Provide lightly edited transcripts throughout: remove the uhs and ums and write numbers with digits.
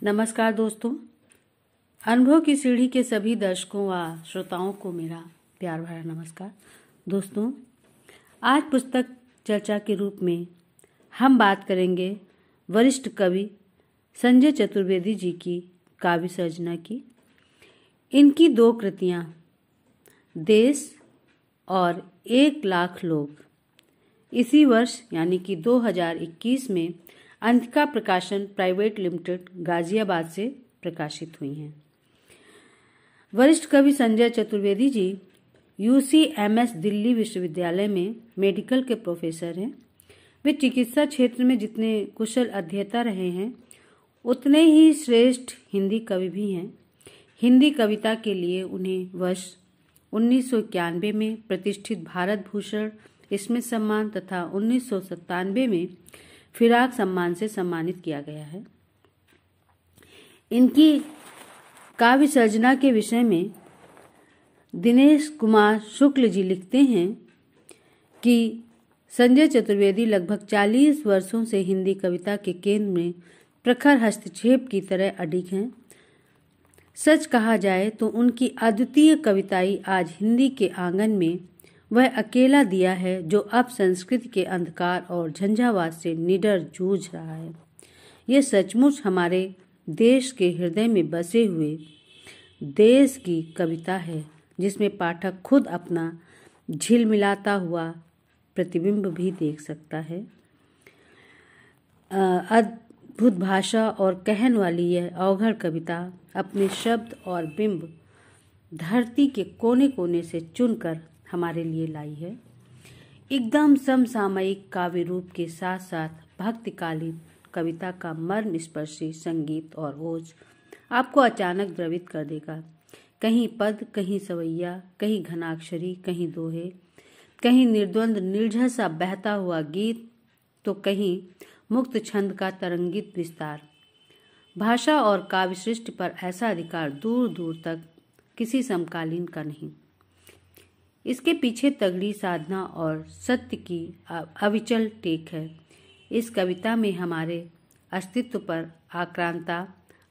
नमस्कार दोस्तों, अनुभव की सीढ़ी के सभी दर्शकों व श्रोताओं को मेरा प्यार भरा नमस्कार। दोस्तों, आज पुस्तक चर्चा के रूप में हम बात करेंगे वरिष्ठ कवि संजय चतुर्वेदी जी की काव्य सर्जना की। इनकी दो कृतियां देश और 1,00,000 लोग इसी वर्ष यानी कि 2021 में अंतिका प्रकाशन प्राइवेट लिमिटेड गाजियाबाद से प्रकाशित हुई हैं। वरिष्ठ कवि संजय चतुर्वेदी जी UCMS दिल्ली विश्वविद्यालय में मेडिकल के प्रोफेसर हैं। वे चिकित्सा क्षेत्र में जितने कुशल अध्येता रहे हैं उतने ही श्रेष्ठ हिंदी कवि भी हैं। हिंदी कविता के लिए उन्हें वर्ष 1991 में प्रतिष्ठित भारत भूषण स्मृति सम्मान तथा 1997 में फिराक सम्मान से सम्मानित किया गया है। इनकी काव्य सर्जना के विषय में दिनेश कुमार शुक्ल जी लिखते हैं कि संजय चतुर्वेदी लगभग 40 वर्षों से हिंदी कविता के केंद्र में प्रखर हस्तक्षेप की तरह अडिग हैं। सच कहा जाए तो उनकी अद्वितीय कविताई आज हिंदी के आंगन में वह अकेला दिया है जो अब संस्कृति के अंधकार और झंझावात से निडर जूझ रहा है। ये सचमुच हमारे देश के हृदय में बसे हुए देश की कविता है, जिसमें पाठक खुद अपना झिलमिलाता हुआ प्रतिबिंब भी देख सकता है। अद्भुत भाषा और कहन वाली यह अवघड़ कविता अपने शब्द और बिंब धरती के कोने कोने से चुनकर हमारे लिए लाई है। एकदम समसामयिक काव्य रूप के साथ साथ भक्तिकालीन कविता का मर्म स्पर्शी संगीत और ओज आपको अचानक द्रवित कर देगा। कहीं पद, कहीं सवैया, कहीं घनाक्षरी, कहीं दोहे, कहीं निर्द्वंद निर्झर सा बहता हुआ गीत, तो कहीं मुक्त छंद का तरंगित विस्तार। भाषा और काव्य सृष्टि पर ऐसा अधिकार दूर दूर तक किसी समकालीन का नहीं। इसके पीछे तगड़ी साधना और सत्य की अविचल टेक है। इस कविता में हमारे अस्तित्व पर आक्रांता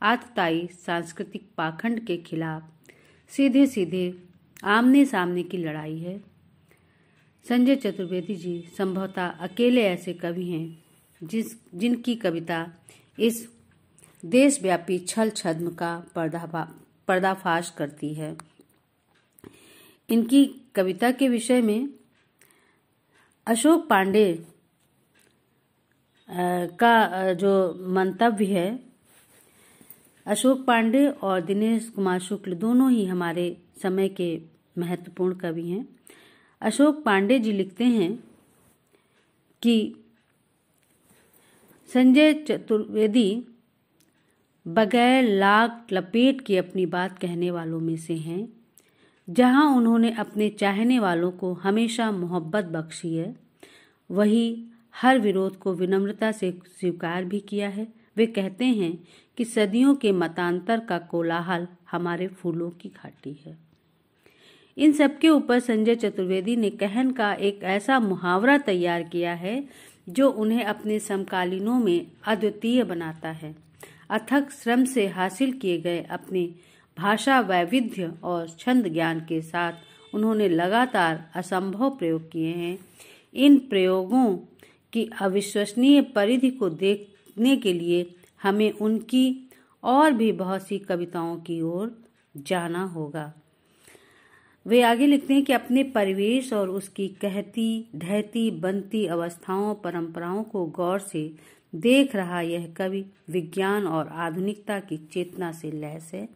आतताई सांस्कृतिक पाखंड के खिलाफ सीधे सीधे आमने सामने की लड़ाई है। संजय चतुर्वेदी जी संभवतः अकेले ऐसे कवि हैं जिनकी कविता इस देशव्यापी छल छद्म का पर्दाफाश करती है। इनकी कविता के विषय में अशोक पांडे का जो मंतव्य है, अशोक पांडे और दिनेश कुमार शुक्ल दोनों ही हमारे समय के महत्वपूर्ण कवि हैं। अशोक पांडे जी लिखते हैं कि संजय चतुर्वेदी बगैर लाग लपेट के अपनी बात कहने वालों में से हैं। जहां उन्होंने अपने चाहने वालों को हमेशा मोहब्बत बख्शी है, वही हर विरोध को विनम्रता से स्वीकार भी किया है। वे कहते हैं कि सदियों के मतांतर का कोलाहल हमारे फूलों की घाटी है। इन सब के ऊपर संजय चतुर्वेदी ने कहन का एक ऐसा मुहावरा तैयार किया है जो उन्हें अपने समकालीनों में अद्वितीय बनाता है। अथक श्रम से हासिल किए गए अपने भाषा वैविध्य और छंद ज्ञान के साथ उन्होंने लगातार असंभव प्रयोग किए हैं। इन प्रयोगों की अविश्वसनीय परिधि को देखने के लिए हमें उनकी और भी बहुत सी कविताओं की ओर जाना होगा। वे आगे लिखते हैं कि अपने परिवेश और उसकी कहती ढहती बनती अवस्थाओं परंपराओं को गौर से देख रहा यह कवि विज्ञान और आधुनिकता की चेतना से लैस है।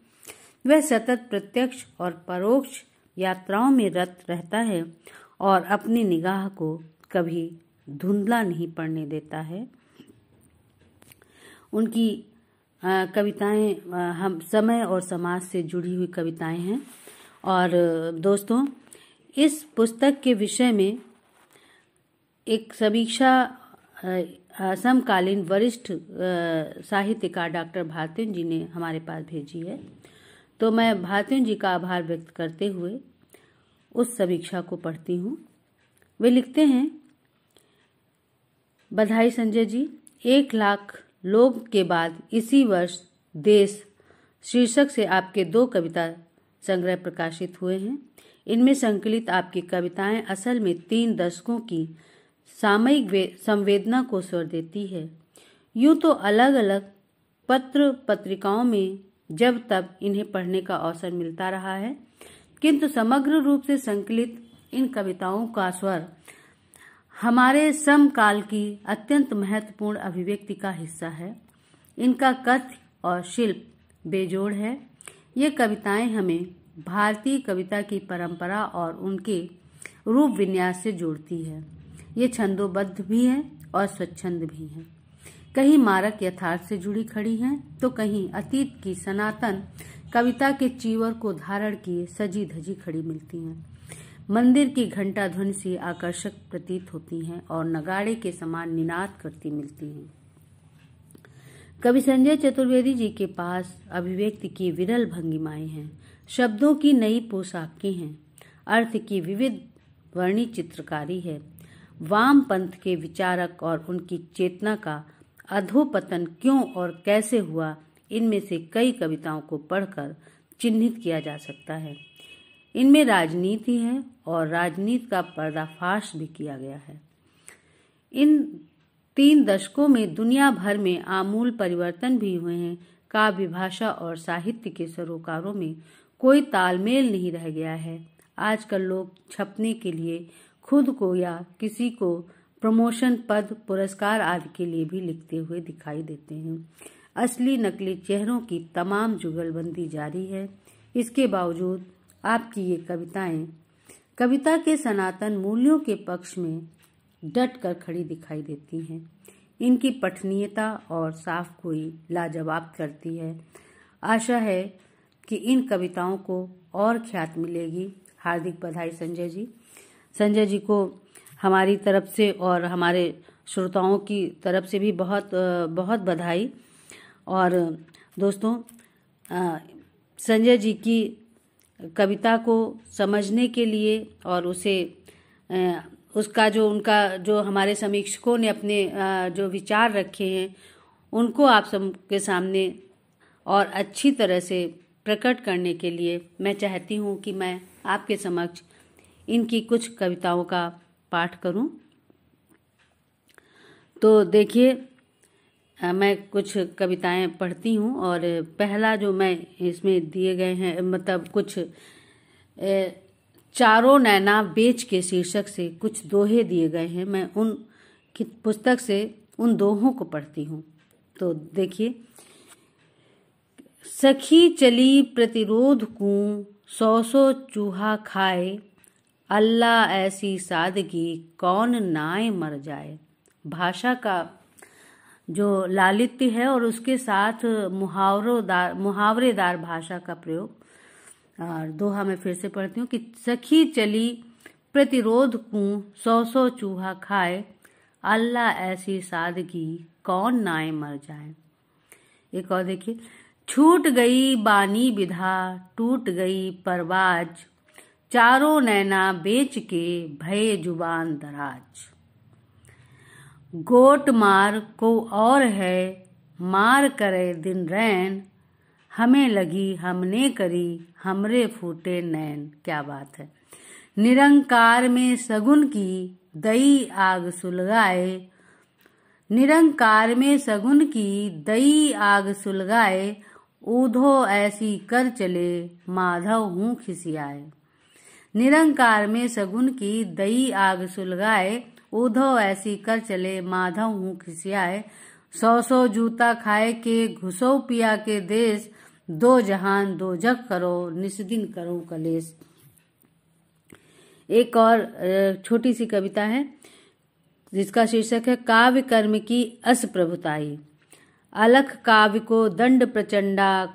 वह सतत प्रत्यक्ष और परोक्ष यात्राओं में रत रहता है और अपनी निगाह को कभी धुंधला नहीं पड़ने देता है। उनकी कविताएं हम समय और समाज से जुड़ी हुई कविताएं हैं। और दोस्तों, इस पुस्तक के विषय में एक समीक्षा समकालीन वरिष्ठ साहित्यकार डॉक्टर भारतेंद्र जी ने हमारे पास भेजी है, तो मैं भारतेंद्र जी का आभार व्यक्त करते हुए उस समीक्षा को पढ़ती हूँ। वे लिखते हैं, बधाई संजय जी, 1,00,000 लोग के बाद इसी वर्ष देश शीर्षक से आपके 2 कविता संग्रह प्रकाशित हुए हैं। इनमें संकलित आपकी कविताएं असल में 3 दशकों की सामयिक संवेदना को स्वर देती है। यूं तो अलग अलग पत्र पत्रिकाओं में जब तब इन्हें पढ़ने का अवसर मिलता रहा है, किंतु समग्र रूप से संकलित इन कविताओं का स्वर हमारे समकाल की अत्यंत महत्वपूर्ण अभिव्यक्ति का हिस्सा है। इनका कथ्य और शिल्प बेजोड़ है। ये कविताएं हमें भारतीय कविता की परंपरा और उनके रूप विन्यास से जोड़ती है। ये छंदोबद्ध भी हैं और स्वच्छंद भी हैं। कहीं मारक यथार्थ से जुड़ी खड़ी हैं तो कहीं अतीत की सनातन कविता के चीवर को धारण किए सजी धजी खड़ी मिलती हैं। मंदिर की घंटा ध्वनि से आकर्षक प्रतीत होती हैं और नगाड़े के समान निनाद करती मिलती हैं। कवि संजय चतुर्वेदी जी के पास अभिव्यक्ति की विरल भंगिमाएं हैं, शब्दों की नई पोशाकें हैं, अर्थ की विविध वर्णी चित्रकारी है। वाम पंथ के विचारक और उनकी चेतना का अधोपतन क्यों और कैसे हुआ, इनमें से कई कविताओं को पढ़कर चिन्हित किया जा सकता है। इनमें राजनीति है और राजनीति का पर्दाफाश भी किया गया है। इन 3 दशकों में दुनिया भर में आमूल परिवर्तन भी हुए हैं। काव्य भाषा और साहित्य के सरोकारों में कोई तालमेल नहीं रह गया है। आजकल लोग छपने के लिए खुद को या किसी को प्रमोशन, पद, पुरस्कार आदि के लिए भी लिखते हुए दिखाई देते हैं। असली नकली चेहरों की तमाम जुगलबंदी जारी है। इसके बावजूद आपकी ये कविताएं कविता के सनातन मूल्यों के पक्ष में डट कर खड़ी दिखाई देती हैं। इनकी पठनीयता और साफ गोई लाजवाब करती है। आशा है कि इन कविताओं को और ख्यात मिलेगी। हार्दिक बधाई संजय जी। संजय जी को हमारी तरफ से और हमारे श्रोताओं की तरफ से भी बहुत बहुत बधाई। और दोस्तों, संजय जी की कविता को समझने के लिए और उसे उसका जो हमारे समीक्षकों ने अपने जो विचार रखे हैं उनको आप सबके सामने और अच्छी तरह से प्रकट करने के लिए मैं चाहती हूँ कि मैं आपके समक्ष इनकी कुछ कविताओं का पाठ करूं। तो देखिए, मैं कुछ कविताएं पढ़ती हूं और पहला जो मैं इसमें दिए गए हैं, मतलब कुछ चारों नैना बेच के शीर्षक से कुछ दोहे दिए गए हैं। मैं उन की पुस्तक से उन दोहों को पढ़ती हूं। तो देखिए, सखी चली प्रतिरोध को 100 चूहा खाए, अल्लाह ऐसी सादगी कौन नाय मर जाए। भाषा का जो लालित्य है और उसके साथ मुहावरेदार भाषा का प्रयोग। और दोहा मैं फिर से पढ़ती हूँ कि सखी चली प्रतिरोध को 100 चूहा खाए, अल्लाह ऐसी सादगी कौन नाय मर जाए। एक और देखिए, छूट गई बानी विधा टूट गई परवाज, चारों नैना बेच के भये जुबान दराज। गोट मार को और है मार करे दिन रैन, हमें लगी हमने करी हमरे फूटे नैन। क्या बात है। निरंकार में सगुन की दई आग सुलगाए, निरंकार में सगुन की दई आग सुलगाए, ऊधो ऐसी कर चले माधव हूँ खिसियाए। निरंकार में सगुन की दई आग सुलगाए, ऊधो ऐसी कर चले माधव हूँ खिसियाए। 100 जूता खाए के घुसो पिया के देश, दो जहान दो जग करो निस्दिन करो कलेश। एक और छोटी सी कविता है जिसका शीर्षक है काव्य कर्म की असप्रभुताई। अलख काव्य को दंड प्रचंडा,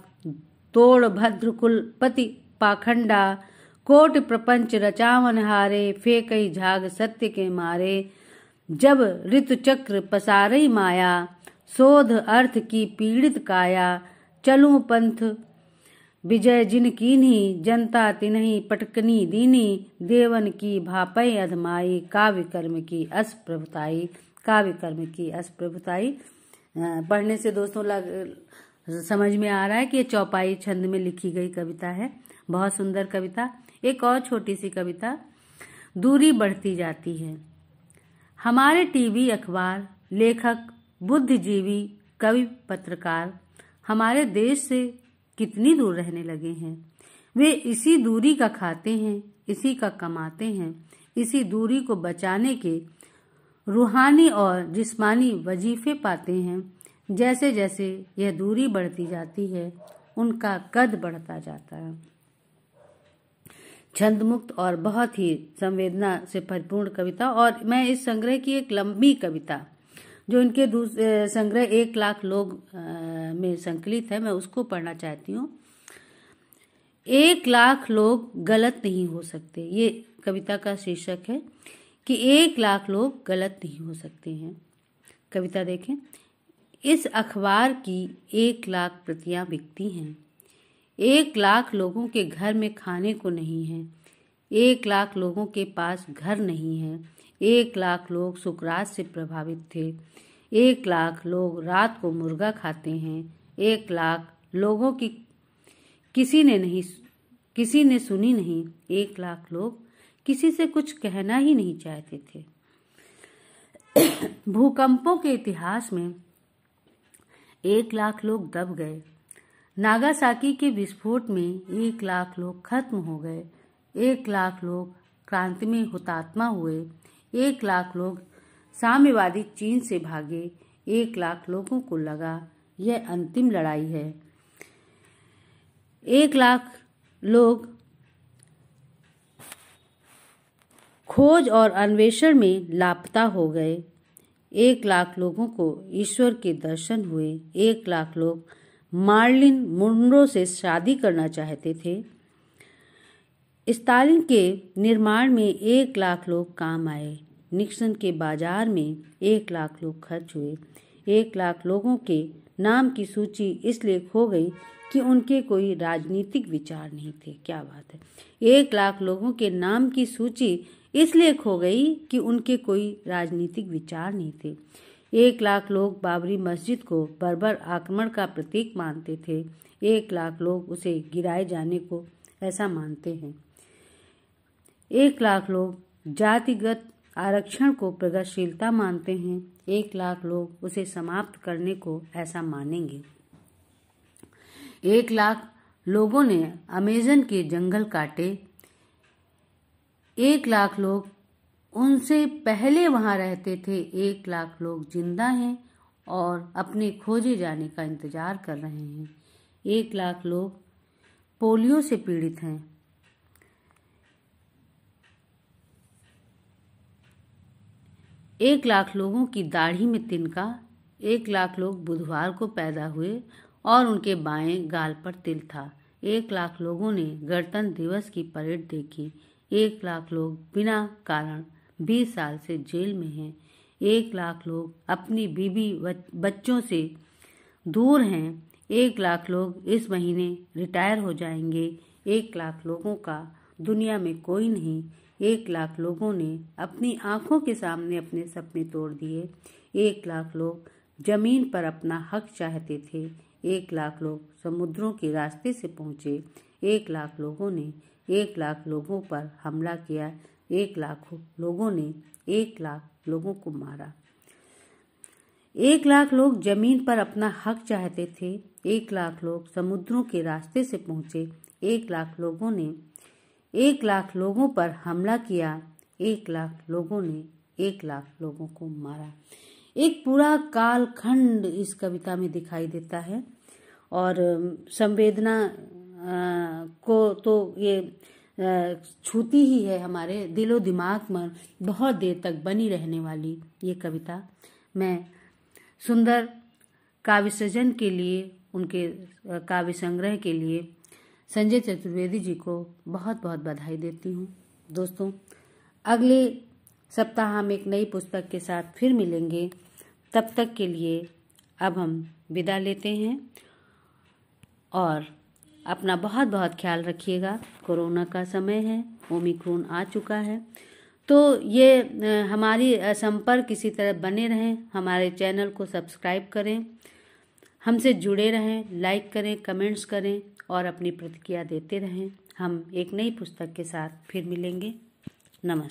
तोड़ भद्र कुलपति पाखंडा, कोट प्रपंच रचावन हारे, फेकई झाग सत्य के मारे। जब ऋतु चक्र पसारई माया, शोध अर्थ की पीड़ित काया। चलूं पंथ विजय जिन कीन्ही, जनता तिन्ही पटकनी दीनी। देवन की भापय अधमाई, काव्य कर्म की असप्रभुताई। काव्य कर्म की असप्रभुताई पढ़ने से दोस्तों समझ में आ रहा है कि ये चौपाई छंद में लिखी गई कविता है। बहुत सुंदर कविता। एक और छोटी सी कविता, दूरी बढ़ती जाती है। हमारे टीवी, अखबार, लेखक, बुद्धिजीवी, कवि, पत्रकार हमारे देश से कितनी दूर रहने लगे हैं। वे इसी दूरी का खाते हैं, इसी का कमाते हैं, इसी दूरी को बचाने के रूहानी और जिस्मानी वजीफे पाते हैं। जैसे जैसे यह दूरी बढ़ती जाती है, उनका कद बढ़ता जाता है। छंदमुक्त और बहुत ही संवेदना से परिपूर्ण कविता। और मैं इस संग्रह की एक लंबी कविता, जो इनके संग्रह 1 लाख लोग में संकलित है, मैं उसको पढ़ना चाहती हूँ। 1 लाख लोग गलत नहीं हो सकते, ये कविता का शीर्षक है कि 1 लाख लोग गलत नहीं हो सकते हैं। कविता देखें। इस अखबार की 1 लाख प्रतियां बिकती हैं। 1 लाख लोगों के घर में खाने को नहीं है। 1 लाख लोगों के पास घर नहीं है। 1 लाख लोग सुकरात से प्रभावित थे। 1 लाख लोग रात को मुर्गा खाते हैं। 1 लाख लोगों की किसी ने सुनी नहीं। 1 लाख लोग किसी से कुछ कहना ही नहीं चाहते थे। भूकंपों के इतिहास में 1 लाख लोग दब गए। नागासाकी के विस्फोट में 1 लाख लोग खत्म हो गए। 1 लाख लोग क्रांति में हुतात्मा हुए। 1 लाख लोग साम्यवादी चीन से भागे। 1 लाख लोगों को लगा यह अंतिम लड़ाई है। 1 लाख लोग खोज और अन्वेषण में लापता हो गए। 1 लाख लोगों को ईश्वर के दर्शन हुए। 1 लाख लोग मार्लिन मुनरो से शादी करना चाहते थे। स्टालिन के निर्माण में 1 लाख लोग काम आए। निक्सन के बाजार में 1 लाख लोग खर्च हुए। 1 लाख लोगों के नाम की सूची इसलिए खो गई कि उनके कोई राजनीतिक विचार नहीं थे। क्या बात है। 1 लाख लोगों के नाम की सूची इसलिए खो गई कि उनके कोई राजनीतिक विचार नहीं थे। 1 लाख लोग बाबरी मस्जिद को बर्बर आक्रमण का प्रतीक मानते थे। 1 लाख लोग उसे गिराए जाने को ऐसा मानते हैं। 1 लाख लोग जातिगत आरक्षण को प्रगतिशीलता मानते हैं। 1 लाख लोग उसे समाप्त करने को ऐसा मानेंगे। 1 लाख लोगों ने अमेज़न के जंगल काटे। 1 लाख लोग उनसे पहले वहां रहते थे। 1 लाख लोग जिंदा हैं और अपने खोजे जाने का इंतजार कर रहे हैं। 1 लाख लोग पोलियो से पीड़ित हैं। 1 लाख लोगों की दाढ़ी में तिनका। 1 लाख लोग बुधवार को पैदा हुए और उनके बाएं गाल पर तिल था। 1 लाख लोगों ने गणतंत्र दिवस की परेड देखी। 1 लाख लोग बिना कारण 20 साल से जेल में हैं। 1 लाख लोग अपनी बीवी बच्चों से दूर हैं। 1 लाख लोग इस महीने रिटायर हो जाएंगे। 1 लाख लोगों का दुनिया में कोई नहीं। 1 लाख लोगों ने अपनी आंखों के सामने अपने सपने तोड़ दिए। 1 लाख लोग जमीन पर अपना हक चाहते थे। 1 लाख लोग समुद्रों के रास्ते से पहुंचे। 1 लाख लोगों ने 1 लाख लोगों पर हमला किया। 1 लाख लोगों ने 1 लाख लोगों को मारा। 1 लाख लोग जमीन पर अपना हक चाहते थे। 1 लाख लोग समुद्रों के रास्ते से पहुंचे। 1 लाख लोगों ने 1 लाख लोगों पर हमला किया। 1 लाख लोगों ने 1 लाख लोगों को मारा। एक पूरा कालखंड इस कविता में दिखाई देता है और संवेदना को तो ये छूती ही है। हमारे दिलो दिमाग में बहुत देर तक बनी रहने वाली ये कविता। मैं सुंदर काव्य सृजन के लिए, उनके काव्य संग्रह के लिए संजय चतुर्वेदी जी को बहुत बहुत बधाई देती हूँ। दोस्तों, अगले सप्ताह हम एक नई पुस्तक के साथ फिर मिलेंगे। तब तक के लिए अब हम विदा लेते हैं और अपना बहुत बहुत ख्याल रखिएगा। कोरोना का समय है, ओमिक्रॉन आ चुका है, तो ये हमारी संपर्क इसी तरह बने रहें। हमारे चैनल को सब्सक्राइब करें, हमसे जुड़े रहें, लाइक करें, कमेंट्स करें और अपनी प्रतिक्रिया देते रहें। हम एक नई पुस्तक के साथ फिर मिलेंगे। नमस्कार।